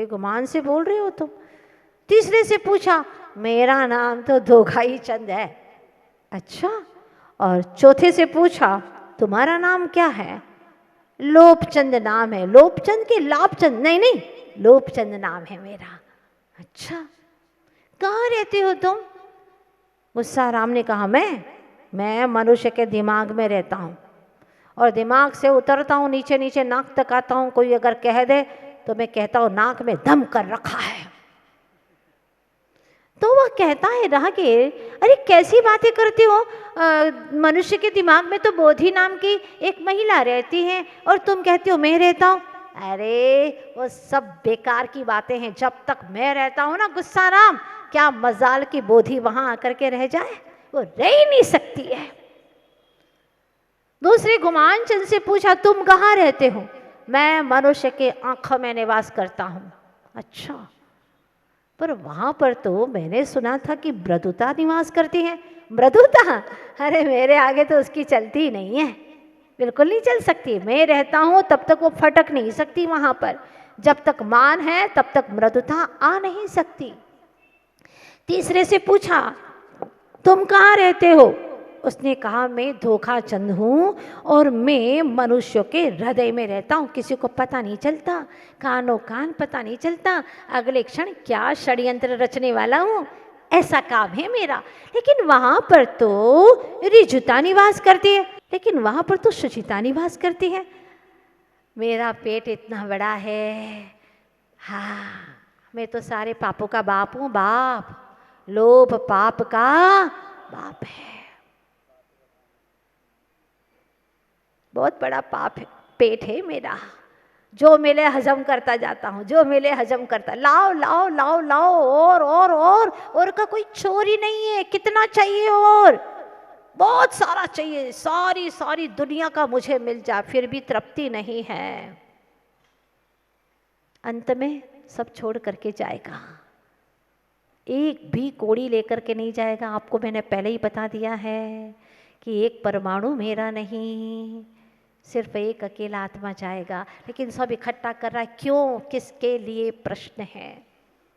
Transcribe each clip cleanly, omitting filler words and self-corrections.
बड़े गुमान से बोल रहे हो तुम। तीसरे से पूछा, मेरा नाम तो धोखाई चंद है। अच्छा। और चौथे से पूछा, तुम्हारा नाम क्या है? लोभचंद नाम है। लोभचंद के लाभचंद? नहीं नहीं, लोभचंद नाम है मेरा। अच्छा, कहाँ रहते हो तुम? गुस्सा राम ने कहा, मैं मनुष्य के दिमाग में रहता हूँ और दिमाग से उतरता हूँ, नीचे नीचे नाक तक आता हूँ। कोई अगर कह दे तो मैं कहता हूँ नाक में दम कर रखा है। तो वह कहता है राहगीर, अरे कैसी बातें करते हो, मनुष्य के दिमाग में तो बोधि नाम की एक महिला रहती है और तुम कहते हो मैं रहता हूँ। अरे वो सब बेकार की बातें हैं। जब तक मैं रहता हूँ ना गुस्सा राम, क्या मजाल की बोधि वहां आकर के रह जाए? वो रह ही नहीं सकती है। दूसरे गुमान चंद से पूछा, तुम कहाँ रहते हो? मैं मनुष्य के आंखों में निवास करता हूँ। अच्छा, पर वहां पर तो मैंने सुना था कि मृदुता निवास करती है। मृदुता? अरे मेरे आगे तो उसकी चलती ही नहीं है, बिल्कुल नहीं चल सकती। मैं रहता हूं तब तक वो फटक नहीं सकती वहां पर। जब तक मान है तब तक मृदुता आ नहीं सकती। तीसरे से पूछा, तुम कहाँ रहते हो? उसने कहा, मैं धोखा चंद हूँ और मैं मनुष्यों के हृदय में रहता हूँ। किसी को पता नहीं चलता, कानों कान पता नहीं चलता, अगले क्षण क्या षड्यंत्र रचने वाला हूँ, ऐसा काम है मेरा। लेकिन वहां पर तो ऋजुता निवास करती है, लेकिन वहां पर तो शुचिता निवास करती है। मेरा पेट इतना बड़ा है, हाँ, मैं तो सारे पापों का बाप हूँ। बाप, लोभ पाप का बाप है। बहुत बड़ा पाप है, पेट है मेरा। जो मिले हजम करता जाता हूँ, जो मिले हजम करता, लाओ लाओ लाओ लाओ, और का कोई चोरी नहीं है। कितना चाहिए? और बहुत सारा चाहिए, सारी सारी दुनिया का मुझे मिल जाए फिर भी तृप्ति नहीं है। अंत में सब छोड़ करके जाएगा, एक भी कोड़ी लेकर के नहीं जाएगा। आपको मैंने पहले ही बता दिया है कि एक परमाणु मेरा नहीं, सिर्फ एक अकेला आत्मा जाएगा। लेकिन सब इकट्ठा कर रहा है, क्यों, किसके लिए? प्रश्न है,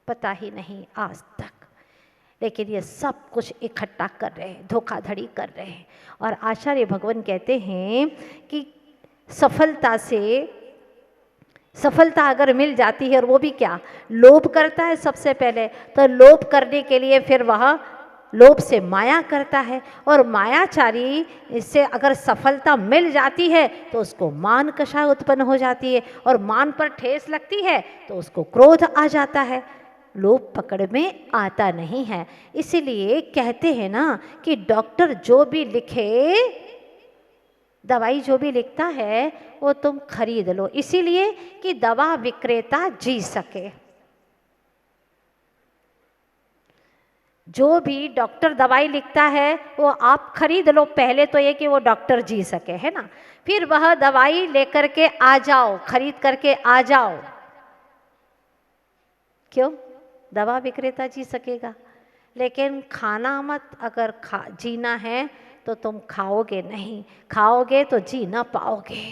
पता ही नहीं आज तक। लेकिन ये सब कुछ इकट्ठा कर रहे हैं, धोखाधड़ी कर रहे हैं। और आचार्य भगवान कहते हैं कि सफलता अगर मिल जाती है, और वो भी क्या, लोभ करता है सबसे पहले, तो लोभ करने के लिए फिर वह लोभ से माया करता है, और मायाचारी इससे अगर सफलता मिल जाती है तो उसको मान कषाय उत्पन्न हो जाती है, और मान पर ठेस लगती है तो उसको क्रोध आ जाता है। लोभ पकड़ में आता नहीं है। इसीलिए कहते हैं ना कि डॉक्टर जो भी लिखे, दवाई जो भी लिखता है वो तुम खरीद लो, इसीलिए कि दवा विक्रेता जी सके। जो भी डॉक्टर दवाई लिखता है वो आप खरीद लो, पहले तो ये कि वो डॉक्टर जी सके, है ना। फिर वह दवाई लेकर के आ जाओ, खरीद करके आ जाओ। क्यों? दवा विक्रेता जी सकेगा, लेकिन खाना मत। अगर जीना है तो तुम खाओगे नहीं, खाओगे तो जी ना पाओगे।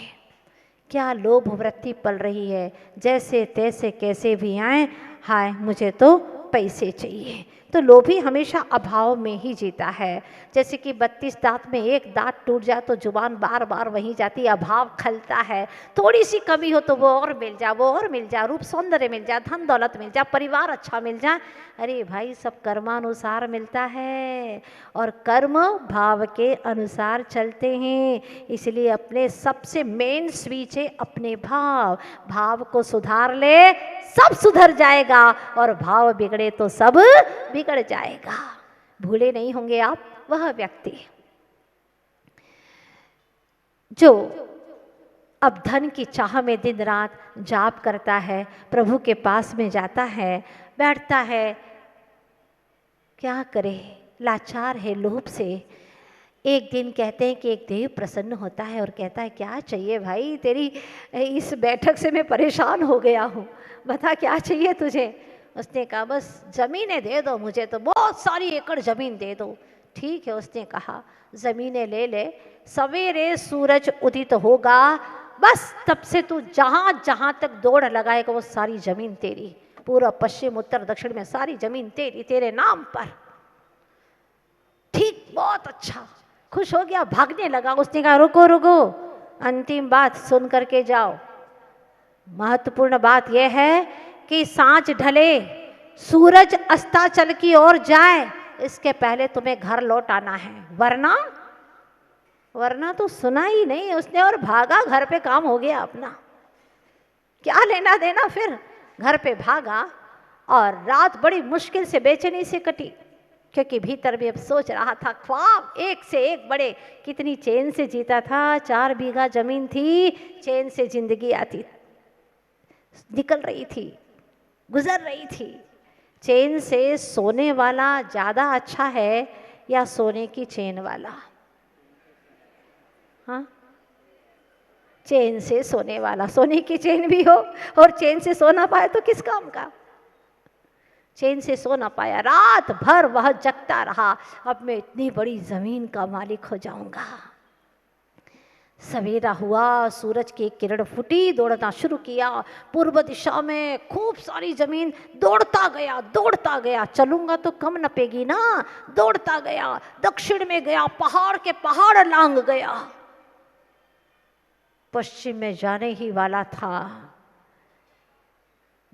क्या लोभ वृत्ति पल रही है, जैसे तैसे कैसे भी आए, हाय मुझे तो पैसे चाहिए। तो लोभी हमेशा अभाव में ही जीता है। जैसे कि 32 दांत में एक दांत टूट जाए तो जुबान बार बार वहीं जाती है, अभाव खलता है। थोड़ी सी कमी हो तो वो और मिल जाए, वो और मिल जाए, रूप सौंदर्य मिल जाए, धन दौलत मिल जाए, परिवार अच्छा मिल जाए। अरे भाई, सब कर्मानुसार मिलता है और कर्म भाव के अनुसार चलते हैं। इसलिए अपने सबसे मेन स्विच है अपने भाव। भाव को सुधार ले, सब सुधर जाएगा, और भाव बिगड़े तो सब बिगड़ जाएगा। भूले नहीं होंगे आप वह व्यक्ति जो अब धन की चाह में दिन रात जाप करता है, प्रभु के पास में जाता है, बैठता है, क्या करे, लाचार है लोभ से। एक दिन कहते हैं कि एक देव प्रसन्न होता है और कहता है, क्या चाहिए भाई, तेरी इस बैठक से मैं परेशान हो गया हूँ, बता क्या चाहिए तुझे। उसने कहा, बस ज़मीनें दे दो मुझे, तो बहुत सारी एकड़ ज़मीन दे दो। ठीक है, उसने कहा ज़मीनें ले ले, सवेरे सूरज उदित होगा बस तब से तू जहां जहां तक दौड़ लगाएगा वो सारी जमीन तेरी, पूरा पश्चिम उत्तर दक्षिण में सारी जमीन तेरी, तेरे नाम पर। ठीक, बहुत अच्छा। खुश हो गया, भागने लगा। उसने कहा रुको रुको, अंतिम बात सुन करके जाओ। महत्वपूर्ण बात यह है कि सांझ ढले, सूरज अस्ताचल की ओर जाए, इसके पहले तुम्हें घर लौट आना है, वरना तो सुना ही नहीं उसने और भागा। घर पे काम हो गया अपना, क्या लेना देना। फिर घर पे भागा और रात बड़ी मुश्किल से बेचैनी से कटी, क्योंकि भीतर भी अब सोच रहा था ख्वाब एक से एक बड़े। कितनी चैन से जीता था, 4 बीघा जमीन थी, चैन से जिंदगी आती निकल रही थी, गुजर रही थी। चैन से सोने वाला ज़्यादा अच्छा है या सोने की चैन वाला? हाँ, चैन से सोने वाला। सोने की चैन भी हो और चैन से सो ना पाए तो किस काम का। चैन से सो ना पाया, रात भर वह जगता रहा, अब मैं इतनी बड़ी जमीन का मालिक हो जाऊंगा। सवेरा हुआ, सूरज की किरण फूटी, दौड़ना शुरू किया पूर्व दिशा में। खूब सारी जमीन दौड़ता गया, चलूंगा तो कम नपेगी ना, दौड़ता गया। दक्षिण में गया, पहाड़ के पहाड़ लांग गया। पश्चिम में जाने ही वाला था,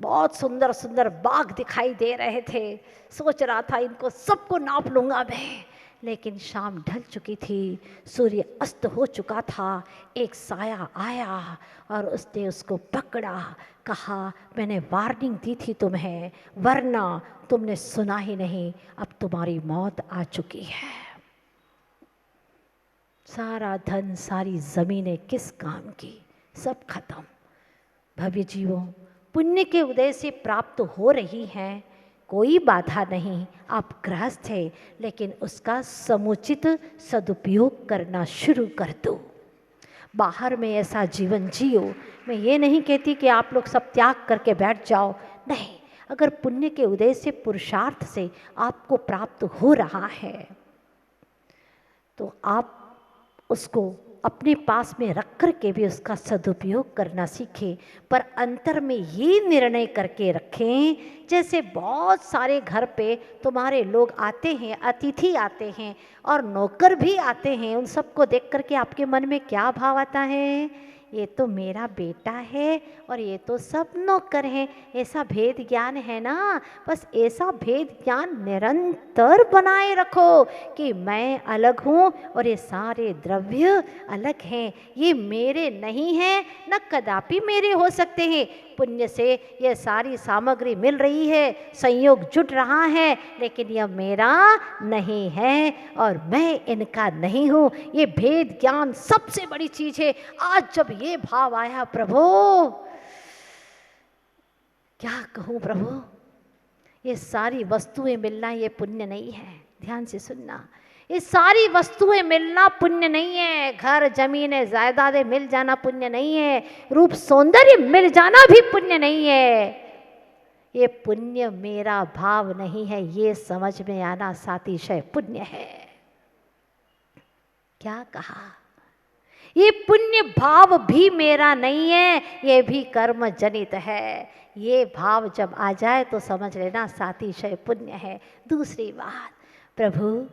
बहुत सुंदर सुंदर बाग दिखाई दे रहे थे। सोच रहा था इनको सबको नाप लूंगा मैं, लेकिन शाम ढल चुकी थी, सूर्य अस्त हो चुका था। एक साया आया और उसने उसको पकड़ा, कहा मैंने वार्निंग दी थी तुम्हें, वरना तुमने सुना ही नहीं, अब तुम्हारी मौत आ चुकी है। सारा धन, सारी जमीनें किस काम की, सब खत्म। भव्य जीवों, पुण्य के उदय से प्राप्त हो रही हैं, कोई बाधा नहीं, आप गृहस्थ हैं, लेकिन उसका समुचित सदुपयोग करना शुरू कर दो। बाहर में ऐसा जीवन जियो। मैं ये नहीं कहती कि आप लोग सब त्याग करके बैठ जाओ, नहीं। अगर पुण्य के उदय से, पुरुषार्थ से आपको प्राप्त हो रहा है तो आप उसको अपने पास में रख कर के भी उसका सदुपयोग करना सीखें। पर अंतर में ये निर्णय करके रखें, जैसे बहुत सारे घर पे तुम्हारे लोग आते हैं, अतिथि आते हैं और नौकर भी आते हैं, उन सबको देख कर के आपके मन में क्या भाव आता है? ये तो मेरा बेटा है और ये तो सब नौकर हैं। ऐसा भेद ज्ञान है ना, बस ऐसा भेद ज्ञान निरंतर बनाए रखो कि मैं अलग हूँ और ये सारे द्रव्य अलग हैं, ये मेरे नहीं हैं, न कदापि मेरे हो सकते हैं। पुण्य से ये सारी सामग्री मिल रही है, संयोग जुट रहा है, लेकिन यह मेरा नहीं है और मैं इनका नहीं हूँ। ये भेद ज्ञान सबसे बड़ी चीज है। आज जब ये भाव आया, प्रभु क्या कहूँ प्रभु, ये सारी वस्तुएं मिलना ये पुण्य नहीं है। ध्यान से सुनना, ये सारी वस्तुएं मिलना पुण्य नहीं है। घर, जमीनें, जायदादें मिल जाना पुण्य नहीं है। रूप सौंदर्य मिल जाना भी पुण्य नहीं है। ये पुण्य मेरा भाव नहीं है, ये समझ में आना सातिशय पुण्य है। क्या कहा? ये पुण्य भाव भी मेरा नहीं है, ये भी कर्म जनित है। ये भाव जब आ जाए तो समझ लेना सातिशय पुण्य है। दूसरी बात, प्रभु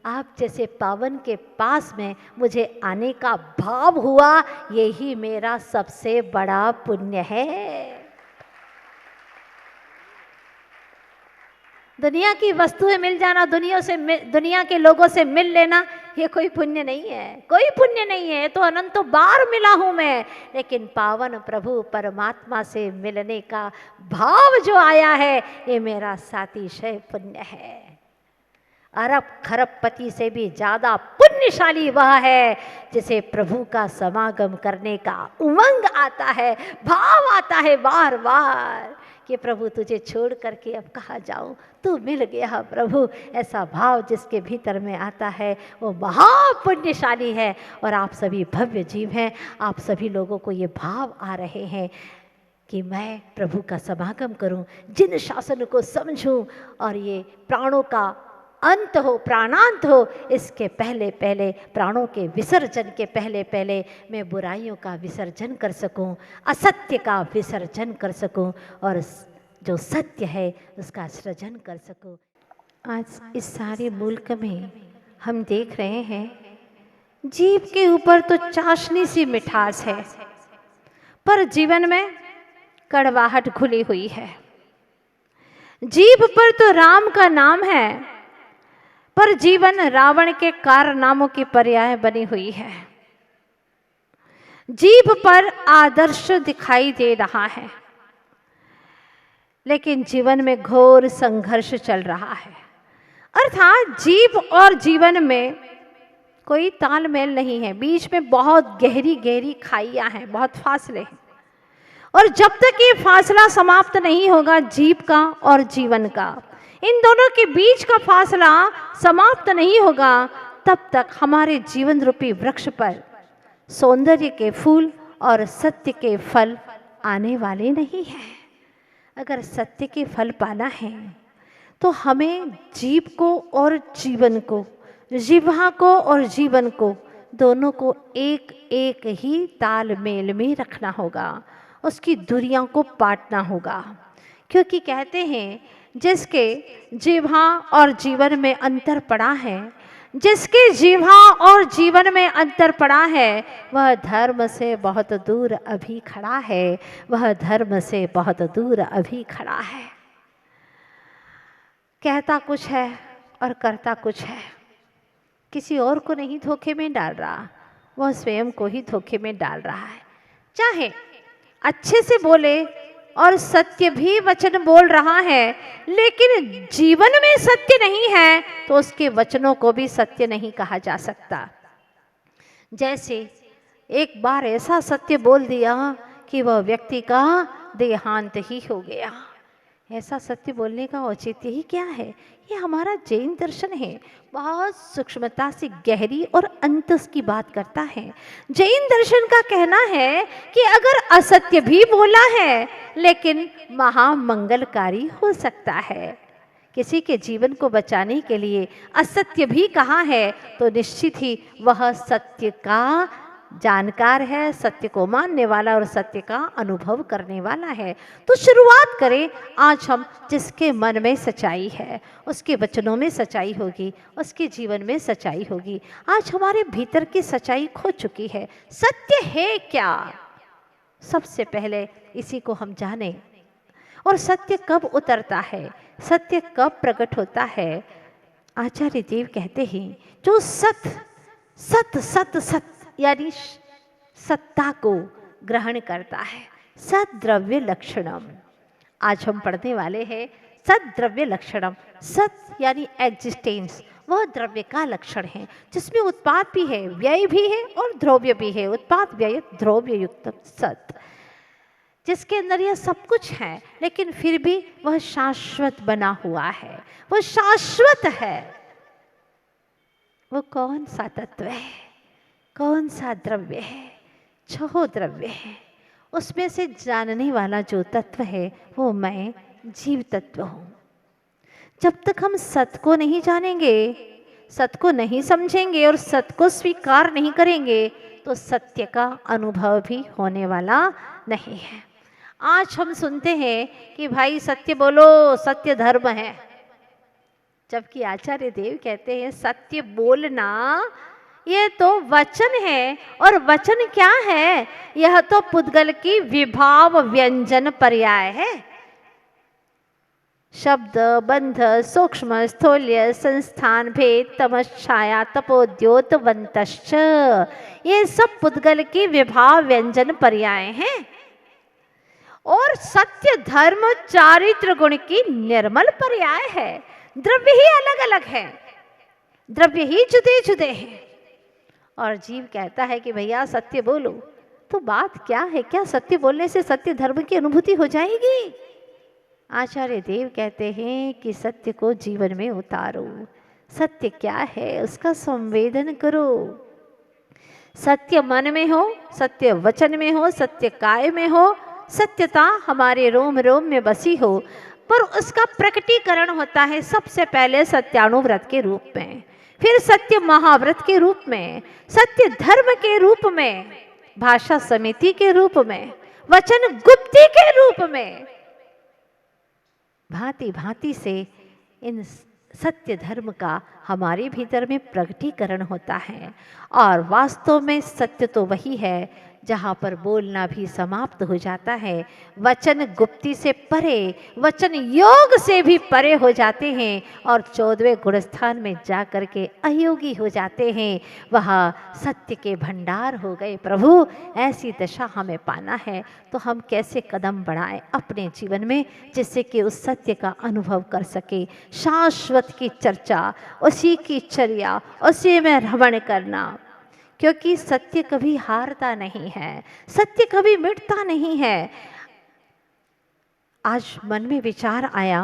आप जैसे पावन के पास में मुझे आने का भाव हुआ, यही मेरा सबसे बड़ा पुण्य है। दुनिया की वस्तुएं मिल जाना, दुनिया के लोगों से मिल लेना, ये कोई पुण्य नहीं है, कोई पुण्य नहीं है। तो अनंतों बार मिला हूं मैं, लेकिन पावन प्रभु परमात्मा से मिलने का भाव जो आया है, ये मेरा सातिशय पुण्य है। अरब खरबपति से भी ज्यादा पुण्यशाली वह है जिसे प्रभु का समागम करने का उमंग आता है, भाव आता है बार बार कि प्रभु तुझे छोड़ करके अब कहाँ जाऊँ, तू मिल गया प्रभु। ऐसा भाव जिसके भीतर में आता है वो महापुण्यशाली है। और आप सभी भव्य जीव हैं, आप सभी लोगों को ये भाव आ रहे हैं कि मैं प्रभु का समागम करूं, जिन शासन को समझूं और ये प्राणों का अंत हो, प्राणांत हो, इसके पहले पहले, प्राणों के विसर्जन के पहले पहले मैं बुराइयों का विसर्जन कर सकूं, असत्य का विसर्जन कर सकूं और जो सत्य है उसका सृजन कर सकूं। आज इस सारे मुल्क में हम देख रहे हैं, जीभ के ऊपर तो चाशनी सी मिठास है, पर जीवन में कड़वाहट घुली हुई है। जीभ पर तो राम का नाम है, पर जीवन रावण के कारनामों की पर्याय बनी हुई है। जीभ पर आदर्श दिखाई दे रहा है, लेकिन जीवन में घोर संघर्ष चल रहा है। अर्थात जीभ और जीवन में कोई तालमेल नहीं है, बीच में बहुत गहरी गहरी खाइयां हैं, बहुत फासले हैं। और जब तक ये फासला समाप्त नहीं होगा, जीभ का और जीवन का, इन दोनों के बीच का फासला समाप्त नहीं होगा, तब तक हमारे जीवन रूपी वृक्ष पर सौंदर्य के फूल और सत्य के फल आने वाले नहीं हैं। अगर सत्य के फल पाना है तो हमें जीभ को और जीवन को, जिह्वा को और जीवन को, दोनों को एक एक ही तालमेल में रखना होगा, उसकी दूरियों को पाटना होगा। क्योंकि कहते हैं जिसके जिह्वा और जीवन में अंतर पड़ा है, जिसके जिह्वा और जीवन में अंतर पड़ा है, वह धर्म से बहुत दूर अभी खड़ा है, वह धर्म से बहुत दूर अभी खड़ा है। कहता कुछ है और करता कुछ है, किसी और को नहीं धोखे में डाल रहा, वह स्वयं को ही धोखे में डाल रहा है। चाहे अच्छे से बोले और सत्य भी वचन बोल रहा है, लेकिन जीवन में सत्य नहीं है तो उसके वचनों को भी सत्य नहीं कहा जा सकता। जैसे एक बार ऐसा सत्य बोल दिया कि वह व्यक्ति का देहांत ही हो गया। ऐसा सत्य बोलने का औचित्य ही क्या है? ये हमारा जैन दर्शन है, बहुत सूक्ष्मता से गहरी और अंतस की बात करता है। जैन दर्शन का कहना है कि अगर असत्य भी बोला है लेकिन महामंगलकारी हो सकता है। किसी के जीवन को बचाने के लिए असत्य भी कहा है तो निश्चित ही वह सत्य का जानकार है, सत्य को मानने वाला और सत्य का अनुभव करने वाला है। तो शुरुआत करें, आज हम जिसके मन में सच्चाई है उसके वचनों में सच्चाई होगी, उसके जीवन में सच्चाई होगी। आज हमारे भीतर की सच्चाई खो चुकी है। सत्य है क्या? सबसे पहले इसी को हम जानें। और सत्य कब उतरता है, सत्य कब प्रकट होता है? आचार्य देव कहते हैं जो सत सत सत सत यानी सत्ता को ग्रहण करता है, सद्द्रव्य लक्षणम। आज हम पढ़ने वाले हैं सद्द्रव्य लक्षणम। सत यानी एग्जिस्टेंस, वह द्रव्य का लक्षण है जिसमें उत्पाद भी है, व्यय भी है और द्रव्य भी है। उत्पाद व्यय द्रव्य युक्त सत, जिसके अंदर यह सब कुछ है लेकिन फिर भी वह शाश्वत बना हुआ है, वह शाश्वत है। वो कौन सा तत्व है, कौन सा द्रव्य है? छह द्रव्य है। उसमें से जानने वाला जो तत्व है वो मैं जीव तत्व हूँ। जब तक हम सत को नहीं जानेंगे, सत को नहीं समझेंगे और सत को स्वीकार नहीं करेंगे तो सत्य का अनुभव भी होने वाला नहीं है। आज हम सुनते हैं कि भाई सत्य बोलो, सत्य धर्म है, जबकि आचार्य देव कहते हैं सत्य बोलना ये तो वचन है। और वचन क्या है? यह तो पुद्गल की विभाव व्यंजन पर्याय है। शब्द, बंध, सूक्ष्म, स्थूल्य, संस्थान, भेद, तमस, छाया, तपोद्योतवंतश्च, ये सब पुद्गल की विभाव व्यंजन पर्याय हैं। और सत्य, धर्म, चारित्र गुण की निर्मल पर्याय है। द्रव्य ही अलग अलग है, द्रव्य ही जुदे जुदे हैं। और जीव कहता है कि भैया सत्य बोलो, तो बात क्या है? क्या सत्य बोलने से सत्य धर्म की अनुभूति हो जाएगी? आचार्य देव कहते हैं कि सत्य को जीवन में उतारो। सत्य क्या है उसका संवेदन करो। सत्य मन में हो, सत्य वचन में हो, सत्य काय में हो, सत्यता हमारे रोम रोम में बसी हो। पर उसका प्रकटीकरण होता है सबसे पहले सत्यानुव्रत के रूप में, फिर सत्य महाव्रत के रूप में, सत्य धर्म के रूप में, भाषा समिति के रूप में, वचन गुप्ती के रूप में। भांति भांति से इन सत्य धर्म का हमारे भीतर में प्रकटीकरण होता है। और वास्तव में सत्य तो वही है जहाँ पर बोलना भी समाप्त हो जाता है, वचन गुप्ती से परे, वचन योग से भी परे हो जाते हैं और 14वें गुणस्थान में जा कर के अयोगी हो जाते हैं। वह सत्य के भंडार हो गए। प्रभु, ऐसी दशा हमें पाना है तो हम कैसे कदम बढ़ाएं अपने जीवन में, जिससे कि उस सत्य का अनुभव कर सके। शाश्वत की चर्चा, उसी की चर्या, उसी में रमण करना, क्योंकि सत्य कभी हारता नहीं है, सत्य कभी मिटता नहीं है। आज मन में विचार आया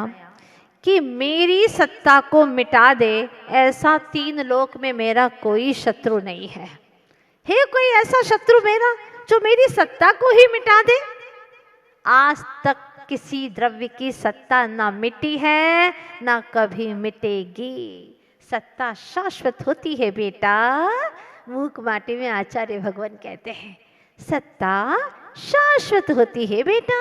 कि मेरी सत्ता को मिटा दे ऐसा 3 लोक में मेरा कोई शत्रु नहीं है। कोई ऐसा शत्रु मेरा जो मेरी सत्ता को ही मिटा दे? आज तक किसी द्रव्य की सत्ता ना मिटी है, ना कभी मिटेगी। सत्ता शाश्वत होती है बेटा। मूक माटी में आचार्य भगवान कहते हैं, सत्ता शाश्वत होती है बेटा।